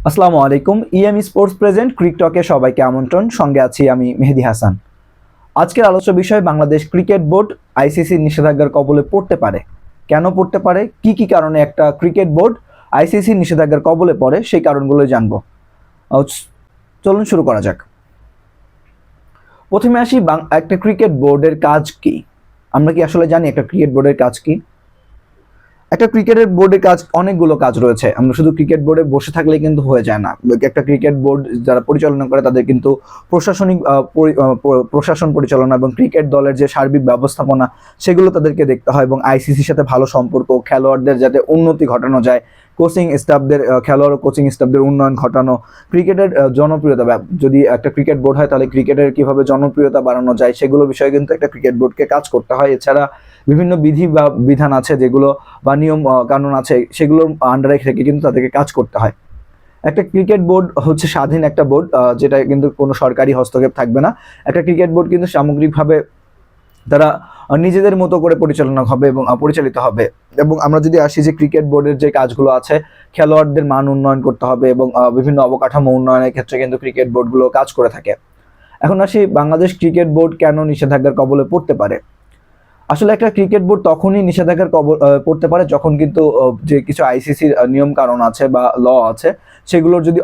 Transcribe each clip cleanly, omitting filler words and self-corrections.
আসসালামু আলাইকুম। EM sports present ক্রিকটকে সবাইকে আমন্ত্রণ। সঙ্গে আছি আমি মেহেদি হাসান। আজকের আলোচ্য বিষয় বাংলাদেশ ক্রিকেট বোর্ড আইসিসির নিষেধাজ্ঞার কবলে পড়তে পারে। কেন পড়তে পারে, কি কারণে একটা ক্রিকেট বোর্ড আইসিসির নিষেধাজ্ঞার কবলে পড়ে সেই কারণগুলো জানবো। চলুন শুরু করা যাক। প্রথমে আসি একটা ক্রিকেট বোর্ডের কাজ কি। আমরা কি আসলে জানি একটা ক্রিকেট বোর্ডের কাজ কি? একটা ক্রিকেটের বোর্ডের কাজ অনেকগুলো কাজ রয়েছে। আমরা শুধু ক্রিকেট বোর্ডে বসে থাকলে কিন্তু হয়ে যায় না। একটা ক্রিকেট বোর্ড যারা পরিচালনা করে তাদের কিন্তু প্রশাসনিক প্রশাসন পরিচালনা এবং ক্রিকেট দলের যে সার্বিক ব্যবস্থাপনা সেগুলো তাদেরকে দেখতে হয়, এবং আইসিসির সাথে ভালো সম্পর্ক, খেলোয়াড়দের যাতে উন্নতি ঘটানো যায়, কোচিং স্টাফদের খেলোয়াড় ও কোচিং স্টাফদের উন্নয়ন ঘটানো, ক্রিকেটের জনপ্রিয়তা, যদি একটা ক্রিকেট বোর্ড হয় তাহলে ক্রিকেটের কিভাবে জনপ্রিয়তা বাড়ানো যায় সেগুলো বিষয়ে কিন্তু একটা ক্রিকেট বোর্ডকে কাজ করতে হয়। এছাড়া বিভিন্ন বিধি বা বিধান আছে যেগুলো বা নিয়ম কানুন আছে সেগুলোর আন্ডারে থেকে কিন্তু তাদেরকে কাজ করতে হয়। একটা ক্রিকেট বোর্ড হচ্ছে স্বাধীন একটা বোর্ড, যেটা কিন্তু কোনো সরকারি হস্তক্ষেপ থাকবে না। একটা ক্রিকেট বোর্ড কিন্তু সামগ্রিকভাবে তারা নিজেদের মতো করে পরিচালনা হবে এবং পরিচালিত হবে। এবং আমরা যদি আসি যে ক্রিকেট বোর্ডের যে কাজগুলো আছে, খেলোয়াড়দের মান উন্নয়ন করতে হবে এবং বিভিন্ন অবকাঠামো উন্নয়নের ক্ষেত্রে কিন্তু ক্রিকেট বোর্ডগুলো কাজ করে থাকে। এখন আসি বাংলাদেশ ক্রিকেট বোর্ড কেন নিষেধাজ্ঞার কবলে পড়তে পারে। আসলে একটা ক্রিকেট বোর্ড তখনই নিষেধাজ্ঞার পড়তে পারে যখন কিন্তু যে কিছু আইসিসির নিয়ম কানুন আছে বা ল আছে সেগুলোর যদি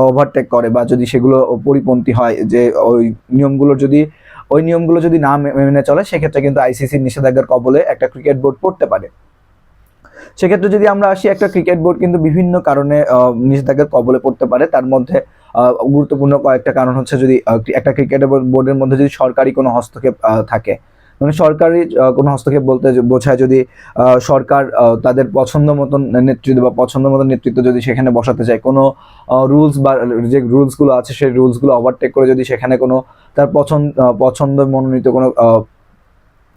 ওভারটেক করে বা যদি সেগুলো পরিপন্থী হয়, যে ওই নিয়মগুলো যদি না মেনে চলে, সেক্ষেত্রে কিন্তু আইসিসির নিষেধাজ্ঞার কবলে একটা ক্রিকেট বোর্ড পড়তে পারে। সেক্ষেত্রে যদি আমরা আসি, একটা ক্রিকেট বোর্ড কিন্তু বিভিন্ন কারণে নিষেধাজ্ঞার কবলে পড়তে পারে। তার মধ্যে গুরুত্বপূর্ণ কয়েকটা কারণ হচ্ছে, যদি একটা ক্রিকেট বোর্ডের মধ্যে যদি সরকারি কোনো হস্তক্ষেপ থাকে, মানে সরকারি কোনো হস্তক্ষেপ বলতে বোঝায় যদি সরকার তাদের পছন্দ মতন নেতৃত্ব বা পছন্দ মতন নেতৃত্ব যদি সেখানে বসাতে চায়, কোনো রুলস বা যে রুলসগুলো আছে সেই রুলসগুলো ওভারটেক করে যদি সেখানে কোনো তার পছন্দ মনোনীত কোনো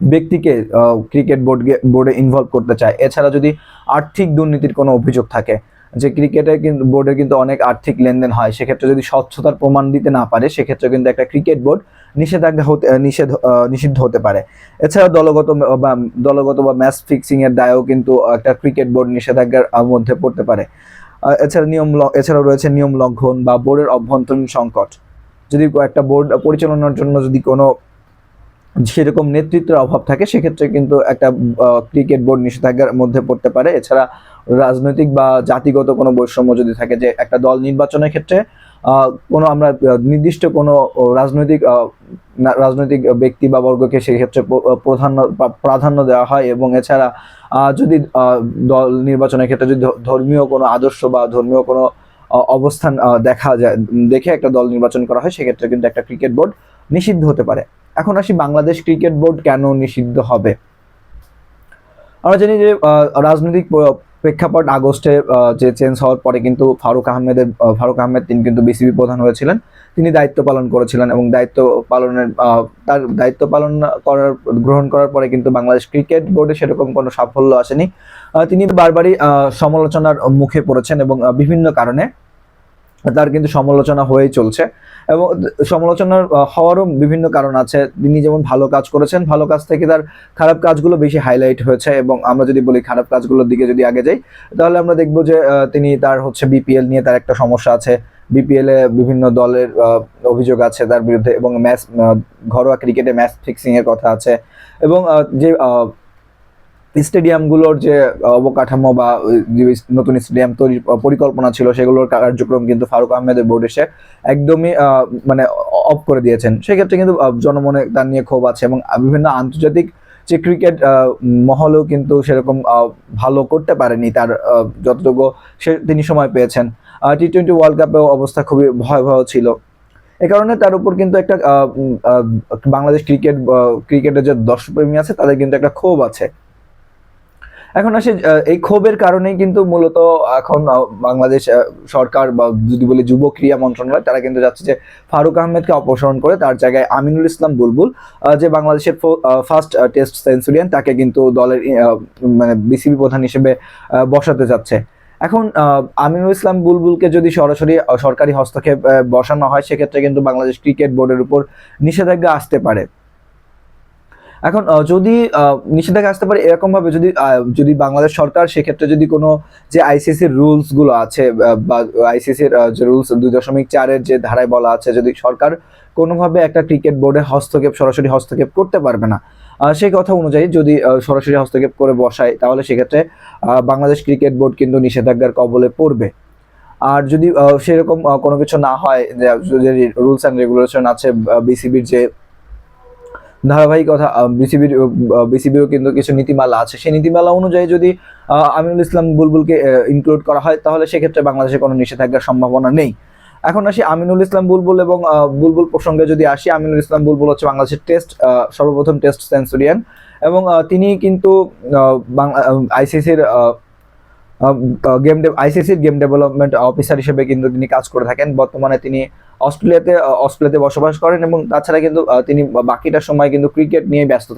ব্যক্তিকে ক্রিকেট বোর্ডে ইনভলভ করতে চায়। এছাড়া যদি আর্থিক দুর্নীতির কোনো অভিযোগ থাকে, যে ক্রিকেটের কিন্তু বোর্ডের কিন্তু অনেক আর্থিক লেনদেন হয়, সেক্ষেত্রে যদি স্বচ্ছতার প্রমাণ দিতে না পারে, সেক্ষেত্রে কিন্তু একটা ক্রিকেট বোর্ড নিষিদ্ধ হতে পারে। এছাড়া দলগত বা ম্যাচ ফিক্সিং এর দায়ও কিন্তু একটা ক্রিকেট বোর্ড নিষেধাজ্ঞার মধ্যে পড়তে পারে। এছাড়াও রয়েছে নিয়ম লঙ্ঘন বা বোর্ডের অভ্যন্তরীণ সংকট। যদি একটা বোর্ড পরিচালনার জন্য যদি কোনো সেরকম নেতৃত্বের অভাব থাকে, সেক্ষেত্রে কিন্তু একটা ক্রিকেট বোর্ড নিষেধাজ্ঞার মধ্যে পড়তে পারে। এছাড়া রাজনৈতিক বা জাতিগত কোনো বৈষম্য যদি থাকে, যে একটা দল নির্বাচনের ক্ষেত্রে কোনো আমরা নির্দিষ্ট কোনো রাজনৈতিক ব্যক্তি বা বর্গকে সেই ক্ষেত্রে প্রাধান্য দেওয়া হয়, এবং এছাড়া যদি দল নির্বাচনের ক্ষেত্রে যদি ধর্মীয় কোনো আদর্শ বা ধর্মীয় কোনো অবস্থান দেখে একটা দল নির্বাচন করা হয়, সেক্ষেত্রে কিন্তু একটা ক্রিকেট বোর্ড নিষিদ্ধ হতে পারে। এখন আসি বাংলাদেশ ক্রিকেট বোর্ড কেন নিষিদ্ধ হবে। আমরা জানি যে রাজনৈতিক প্রেক্ষাপট আগস্টে যে চেঞ্জ হওয়ার পরে কিন্তু ফারুক আহমেদ তিনি কিন্তু বিসিবি প্রধান হয়েছিলেন। তিনি দায়িত্ব পালন করেছিলেন এবং তার দায়িত্ব পালন গ্রহণ করার পরে কিন্তু বাংলাদেশ ক্রিকেট বোর্ডে সেরকম কোনো সাফল্য আসেনি। তিনি বারবারই সমালোচনার মুখে পড়েছেন এবং বিভিন্ন কারণে তার কিন্তু সমালোচনা হয়েই চলছে, এবং সমালোচনার হওয়ারও বিভিন্ন কারণ আছে। তিনি যেমন ভালো কাজ করেছেন, ভালো কাজ থেকে তার খারাপ কাজগুলো বেশি হাইলাইট হয়েছে। এবং আমরা যদি বলি খারাপ কাজগুলোর দিকে যদি আগে যাই, তাহলে আমরা দেখবো যে তিনি তার বিপিএল নিয়ে তার একটা সমস্যা আছে। বিপিএল এ বিভিন্ন দলের অভিযোগ আছে তার বিরুদ্ধে, এবং ঘরোয়া ক্রিকেটে ম্যাচ ফিক্সিং এর কথা আছে, এবং যে স্টেডিয়ামগুলোর যে অবকাঠামো বা নতুন স্টেডিয়াম তৈরির পরিকল্পনা ছিল, সেগুলোর কার্যক্রম কিন্তু ফারুক আহমেদের বোর্ড এসে একদমই মানে অফ করে দিয়েছেন। সেক্ষেত্রে কিন্তু জনমনে তার নিয়ে ক্ষোভ আছে, এবং বিভিন্ন আন্তর্জাতিক যে ক্রিকেট মহলেও কিন্তু সেরকম ভালো করতে পারেনি তার যতটুকু তিনি সময় পেয়েছেন। টি-20 ওয়ার্ল্ড কাপেও অবস্থা খুবই ভয়াবহ ছিল। এ কারণে তার উপর কিন্তু একটা বাংলাদেশ ক্রিকেটের যে দর্শকপ্রেমী আছে তাদের কিন্তু একটা ক্ষোভ আছে। এখন আসে এই ক্ষোভের কারণেই কিন্তু মূলত এখন বাংলাদেশ সরকার বা যদি বলি যুব ক্রীড়া মন্ত্রণালয়, তারা কিন্তু যাচ্ছে যে ফারুক আহমেদকে অপসারণ করে তার জায়গায় আমিনুল ইসলাম বুলবুল, যে বাংলাদেশের ফার্স্ট টেস্ট সেঞ্চুরিয়ান, তাকে কিন্তু দলের মানে বিসিবি প্রধান হিসেবে বসাতে যাচ্ছে। এখন আমিনুল ইসলাম বুলবুলকে যদি সরাসরি সরকারি হস্তক্ষেপ বসানো হয়, সেক্ষেত্রে কিন্তু বাংলাদেশ ক্রিকেট বোর্ডের উপর নিষেধাজ্ঞা আসতে পারে। এখন যদি নিষেধাজ্ঞা আসতে পারে এরকম ভাবে, যদি যদি বাংলাদেশ সরকার সেক্ষেত্রে যদি কোনো যে আইসিসির রুলস গুলো আছে বা আইসিসির যে রুলস 2.4-এর যে ধারায় বলা আছে, যদি সরকার কোনোভাবে একটা ক্রিকেট বোর্ডে হস্তক্ষেপ, সরাসরি হস্তক্ষেপ করতে পারবে না, সেই কথা অনুযায়ী যদি সরাসরি হস্তক্ষেপ করে বসায়, তাহলে সেক্ষেত্রে বাংলাদেশ ক্রিকেট বোর্ড কিন্তু নিষেধাজ্ঞার কবলে পড়বে। আর যদি সেরকম কোনো কিছু না হয়, যে রুলস অ্যান্ড রেগুলেশন আছে বিসিবির যে ধারাবাহিকতা, বিসিবিরও কিন্তু কিছু নীতিমালা আছে, সেই নীতিমালা অনুযায়ী যদি আমিনুল ইসলাম বুলবুলকে ইনক্লুড করা হয়, তাহলে সেক্ষেত্রে বাংলাদেশে কোনো নিষেধাজ্ঞার সম্ভাবনা নেই। এখন আসি আমিনুল ইসলাম বুলবুল এবং বুলবুল প্রসঙ্গে যদি আসি, আমিনুল ইসলাম বুলবুল হচ্ছে বাংলাদেশের সর্বপ্রথম টেস্ট সেঞ্চুরিয়ান, এবং তিনি কিন্তু আইসিসির আইসিসির গেম ডেভেলপমেন্ট অফিসার হিসেবে কিন্তু তিনি কাজ করে থাকেন। বর্তমানে তিনি অস্ট্রেলিয়াতে বসবাস করেন, এবং তাছাড়া কিন্তু তিনি বাকিটা সময় কিন্তু ক্রিকেট নিয়ে ব্যস্ত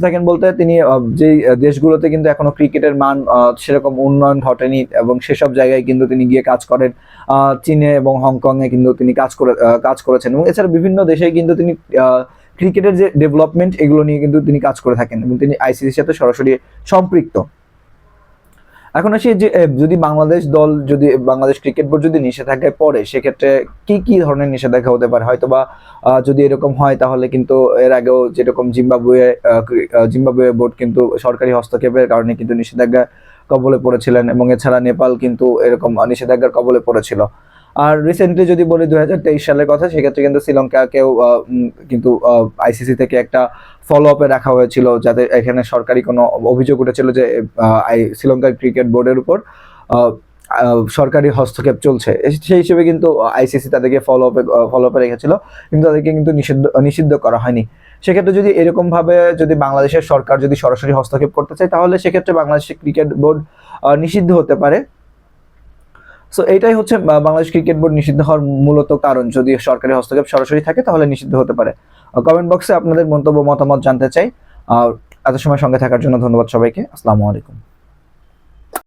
থাকেন বলতে তিনি যেই দেশগুলোতে কিন্তু এখনো ক্রিকেটের মান সেরকম উন্নয়ন ঘটেনি, এবং সেসব জায়গায় কিন্তু তিনি গিয়ে কাজ করেন। চীনে এবং হংকংয়ে কিন্তু তিনি কাজ করেছেন, এবং এছাড়া বিভিন্ন দেশে কিন্তু তিনি ক্রিকেটের যে ডেভেলপমেন্ট এগুলো নিয়ে কিন্তু তিনি কাজ করে থাকেন, এবং তিনি আইসিসির সাথে সরাসরি সম্পৃক্ত। এখন আসি যে যদি বাংলাদেশ ক্রিকেট বোর্ড যদি নিষেধাজ্ঞায় পড়ে, সেক্ষেত্রে কি কি ধরনের নিষেধাজ্ঞা হতে পারে, হয়তোবা যদি এরকম হয় তাহলে কিন্তু এর আগেও যেরকম জিম্বাবুয়ে বোর্ড কিন্তু সরকারি হস্তক্ষেপের কারণে কিন্তু নিষেধাজ্ঞা কবলে পড়েছিলেন, এবং এছাড়া নেপাল কিন্তু এরকম নিষেধাজ্ঞার কবলে পড়েছিল। আর রিসেন্টলি যদি বলি 2023 সালের কথা, সেক্ষেত্রে কিন্তু শ্রীলঙ্কাকেও কিন্তু আইসিসি থেকে একটা ফলো আপে রাখা হয়েছিল, যাতে এখানে সরকারি কোনো অভিযোগ উঠেছিল যে শ্রীলঙ্কার ক্রিকেট বোর্ডের উপর সরকারি হস্তক্ষেপ চলছে, সেই হিসেবে কিন্তু আইসিসি তাদেরকে ফলো আপে রেখেছিল, কিন্তু তাদেরকে কিন্তু নিষিদ্ধ করা হয়নি। সেক্ষেত্রে যদি এরকম ভাবে যদি বাংলাদেশের সরকার যদি সরাসরি হস্তক্ষেপ করতে চায়, তাহলে সেক্ষেত্রে বাংলাদেশের ক্রিকেট বোর্ড নিষিদ্ধ হতে পারে। সো এইটাই হচ্ছে বাংলাদেশ ক্রিকেট বোর্ড নিষিদ্ধ হওয়ার মূলত কারণ, যদি সরকারি হস্তক্ষেপ সরাসরি থাকে তাহলে নিষিদ্ধ হতে পারে। কমেন্ট বক্সে আপনাদের মতামত জানতে চাই। এত সময় সঙ্গে থাকার জন্য ধন্যবাদ সবাইকে। আসসালামু আলাইকুম।